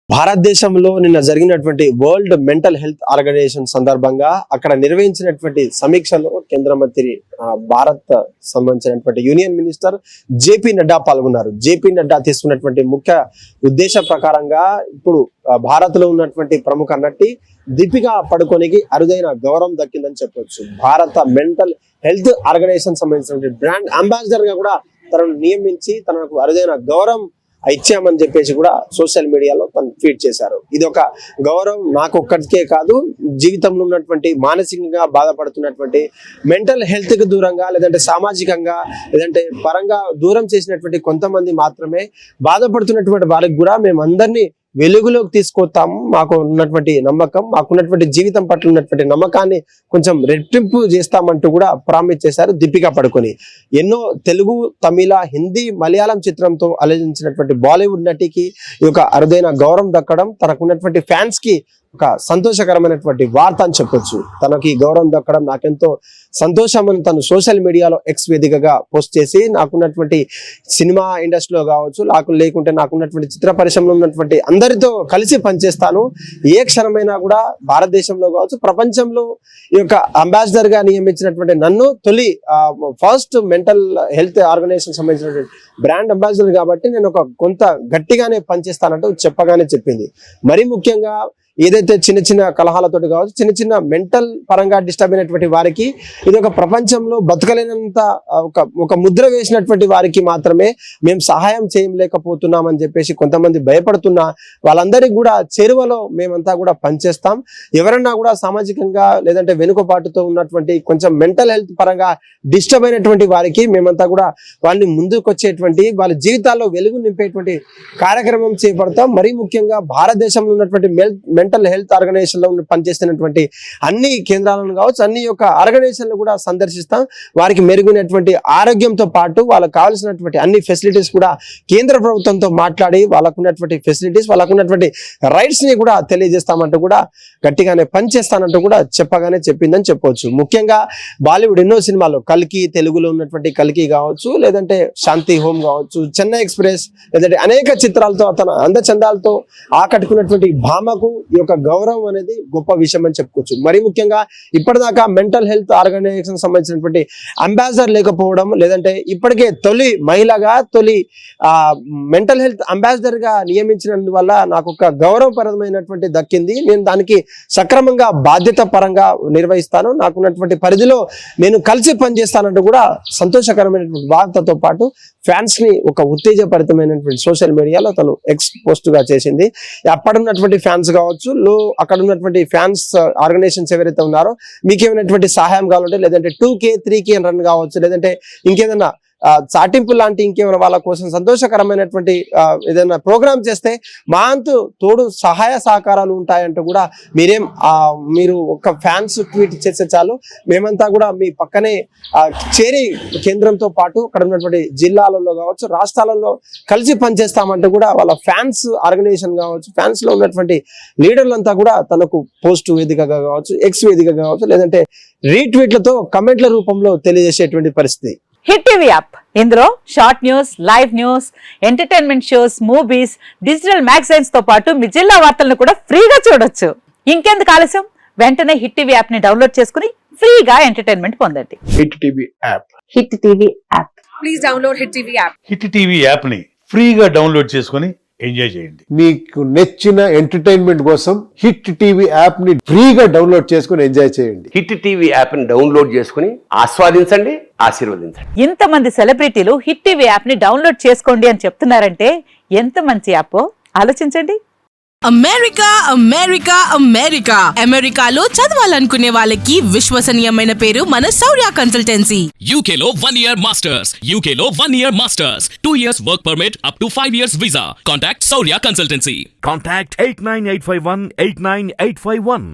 భారతదేశంలో నిన్న జరిగినటువంటి వరల్డ్ మెంటల్ హెల్త్ ఆర్గనైజేషన్ సందర్భంగా అక్కడ నిర్వహించినటువంటి సమీక్షలో కేంద్ర మంత్రి భారత్ సంబంధించినటువంటి యూనియన్ మినిస్టర్ జేపీ నడ్డా పాల్గొన్నారు. జేపీ నడ్డా తీసుకున్నటువంటి ముఖ్య ఉద్దేశ ప్రకారంగా ఇప్పుడు భారత్ లో ఉన్నటువంటి ప్రముఖ నటి దీపికా పడుకోనికి అరుదైన గౌరవం దక్కిందని చెప్పొచ్చు. భారత మెంటల్ హెల్త్ ఆర్గనైజేషన్ సంబంధించినటువంటి బ్రాండ్ అంబాసిడర్ గా కూడా తనను నియమించి తనకు అరుదైన గౌరవం ఇచ్చామని చెప్పేసి కూడా సోషల్ మీడియాలో తను ట్వీట్ చేశారు. ఇది ఒక గౌరవం నాకు ఒక్కడికే కాదు, జీవితంలో ఉన్నటువంటి మానసికంగా బాధపడుతున్నటువంటి మెంటల్ హెల్త్ కి దూరంగా లేదంటే సామాజికంగా లేదంటే పరంగా దూరం చేసినటువంటి కొంతమంది మాత్రమే బాధపడుతున్నటువంటి వారికి కూడా మేము అందరినీ వెలుగులోకి తీసుకొస్తాము. మాకు ఉన్నటువంటి నమ్మకం, మాకున్నటువంటి జీవితం పట్ల ఉన్నటువంటి నమ్మకాన్ని కొంచెం రెట్టింపు చేస్తామంటూ కూడా ప్రామిస్ చేశారు దీపికా పడుకొని. ఎన్నో తెలుగు, తమిళ, హిందీ, మలయాళం చిత్రంతో అలరించినటువంటి బాలీవుడ్ నటికి ఈ యొక్క అరుదైన గౌరవం దక్కడం తనకున్నటువంటి ఫ్యాన్స్ కి ఒక సంతోషకరమైనటువంటి వార్త అని చెప్పొచ్చు. తనకి గౌరవం దక్కడం నాకెంతో సంతోషం అని తను సోషల్ మీడియాలో ఎక్స్ వేదికగా పోస్ట్ చేసి, నాకున్నటువంటి సినిమా ఇండస్ట్రీలో కావచ్చు, లేకుంటే నాకున్నటువంటి చిత్ర పరిశ్రమలో ఉన్నటువంటి అందరితో కలిసి పనిచేస్తాను. ఏ క్షణమైనా కూడా భారతదేశంలో కావచ్చు, ప్రపంచంలో ఈ యొక్క అంబాసిడర్ గా నియమించినటువంటి నన్ను తొలి ఫస్ట్ మెంటల్ హెల్త్ ఆర్గనైజేషన్ సంబంధించినటువంటి బ్రాండ్ అంబాసిడర్ కాబట్టి నేను ఒక కొంత గట్టిగానే పనిచేస్తానంటూ చెప్పగానే చెప్పింది. మరీ ముఖ్యంగా ఏదైతే చిన్న చిన్న కలహాలతోటి కావచ్చు, చిన్న చిన్న మెంటల్ పరంగా డిస్టర్బ్ అయినటువంటి వారికి ఇది ఒక ప్రపంచంలో బతకలేనంత ఒక ముద్ర వేసినటువంటి వారికి మాత్రమే మేము సహాయం చేయలేకపోతున్నామని చెప్పేసి కొంతమంది భయపడుతున్నా వాళ్ళందరికీ కూడా చేరువలో మేమంతా కూడా పనిచేస్తాం. ఎవరన్నా కూడా సామాజికంగా లేదంటే వెనుకబాటుతో ఉన్నటువంటి కొంచెం మెంటల్ హెల్త్ పరంగా డిస్టర్బ్ అయినటువంటి వారికి మేమంతా కూడా వాళ్ళని ముందుకొచ్చేటువంటి వాళ్ళ జీవితాల్లో వెలుగు నింపేటువంటి కార్యక్రమం చేపడతాం. మరీ ముఖ్యంగా భారతదేశంలో ఉన్నటువంటి మెంటల్ హెల్త్ ఆర్గనైజేషన్ లో పనిచేస్తున్నటువంటి అన్ని కేంద్రాలను కావచ్చు, అన్ని యొక్క ఆర్గనైజేషన్లు కూడా సందర్శిస్తాం. వారికి మెరుగైనటువంటి ఆరోగ్యంతో పాటు వాళ్ళకు కావాల్సినటువంటి అన్ని ఫెసిలిటీస్ కూడా కేంద్ర ప్రభుత్వంతో మాట్లాడి వాళ్ళకున్నటువంటి ఫెసిలిటీస్, వాళ్ళకున్నటువంటి రైట్స్ ని కూడా తెలియజేస్తామంటూ కూడా గట్టిగానే పనిచేస్తానంటూ కూడా చెప్పిందని చెప్పవచ్చు. ముఖ్యంగా బాలీవుడ్ ఎన్నో సినిమాలు, కల్కి, తెలుగులో ఉన్నటువంటి కల్కి కావచ్చు, లేదంటే శాంతి హోమ్ కావచ్చు, చెన్నై ఎక్స్ప్రెస్, లేదంటే అనేక చిత్రాలతో తన అందచందాలతో ఆకట్టుకున్నటువంటి భామకు ఈ యొక్క గౌరవం అనేది గొప్ప విషయం అని చెప్పుకోవచ్చు. మరీ ముఖ్యంగా ఇప్పటిదాకా మెంటల్ హెల్త్ ఆర్గనైజేషన్ సంబంధించినటువంటి అంబాసిడర్ లేకపోవడం, లేదంటే ఇప్పటికే తొలి మహిళగా తొలి మెంటల్ హెల్త్ అంబాసిడర్ గా నియమించినందువల్ల నాకు ఒక గౌరవపరమైనటువంటి దక్కింది. నేను దానికి సక్రమంగా బాధ్యత పరంగా నిర్వహిస్తాను, నాకున్నటువంటి పరిధిలో నేను కలిసి పనిచేస్తానంటూ కూడా సంతోషకరమైనటువంటి వార్తతో పాటు ఫ్యాన్స్ ని ఒక ఉత్తేజపరితమైనటువంటి సోషల్ మీడియాలో తను ఎక్స్ పోస్ట్ గా చేసింది. అప్పుడున్నటువంటి ఫ్యాన్స్ కావచ్చు, అక్కడ ఉన్నటువంటి ఫ్యాన్స్ ఆర్గనైజేషన్స్ ఎవరైతే ఉన్నారో మీకు ఏమైనటువంటి సహాయం కావాలంటే లేదంటే 2K 3K రన్ కావచ్చు, లేదంటే ఇంకేదైనా చాటింపు లాంటి ఇంకేమైనా వాళ్ళ కోసం సంతోషకరమైనటువంటి ఏదైనా ప్రోగ్రామ్ చేస్తే మా అంతు తోడు సహాయ సహకారాలు ఉంటాయంటూ కూడా మీరు ఒక ఫ్యాన్స్ ట్వీట్ చేస్తే చాలు, మేమంతా కూడా మీ పక్కనే చేరి కేంద్రంతో పాటు అక్కడ ఉన్నటువంటి జిల్లాలలో కావచ్చు, రాష్ట్రాలలో కలిసి పనిచేస్తామంటూ కూడా వాళ్ళ ఫ్యాన్స్ ఆర్గనైజేషన్ కావచ్చు, ఫ్యాన్స్ లో ఉన్నటువంటి లీడర్లంతా కూడా తనకు పోస్ట్ వేదికగా కావచ్చు, ఎక్స్ వేదికగా కావచ్చు, లేదంటే రీట్వీట్లతో కమెంట్ల రూపంలో తెలియజేసేటువంటి పరిస్థితి. హిట్ టీవీ యాప్, ఇందులో short news, live news, entertainment shows, movies, digital magazines తో పాటు మీ జిల్లా వార్తలను కూడా ఫ్రీగా చూడొచ్చు. ఇంకెందుకు ఆలస్యం, వెంటనే హిట్ టీవీ యాప్ ని డౌన్లోడ్ చేసుకుని ఫ్రీగా ఎంటర్టైన్మెంట్ పొందండి. Hit TV app, hit TV app, please download hit TV app. Hit TV app ని ఫ్రీగా డౌన్లోడ్ చేసుకుని ఎంజాయ్ చేయండి. మీకు నచ్చిన ఎంటర్టైన్మెంట్ కోసం హిట్ టీవీ యాప్ ని ఫ్రీగా డౌన్లోడ్ చేసుకుని ఎంజాయ్ చేయండి. హిట్ టీవీ యాప్ ని డౌన్లోడ్ చేసుకుని ఆస్వాదించండి, ఆశీర్వదించండి. ఇంతమంది సెలబ్రిటీలు హిట్ టీవీ యాప్ ని డౌన్లోడ్ చేసుకోండి అని చెప్తున్నారంటే ఎంత మంచి యాప్ ఆలోచించండి. అమెరికా అమెరికా అమెరికా అమెరికాలో చదవాలనుకునే వాళ్ళకి విశ్వసనీయమైన పేరు మన శౌర్య కన్సల్టెన్సీ. UK లో 1 year masters, UK లో 1 year masters, 2 years work permit up to 5 years visa. Contact Saurya Consultancy. Contact 89851 89851.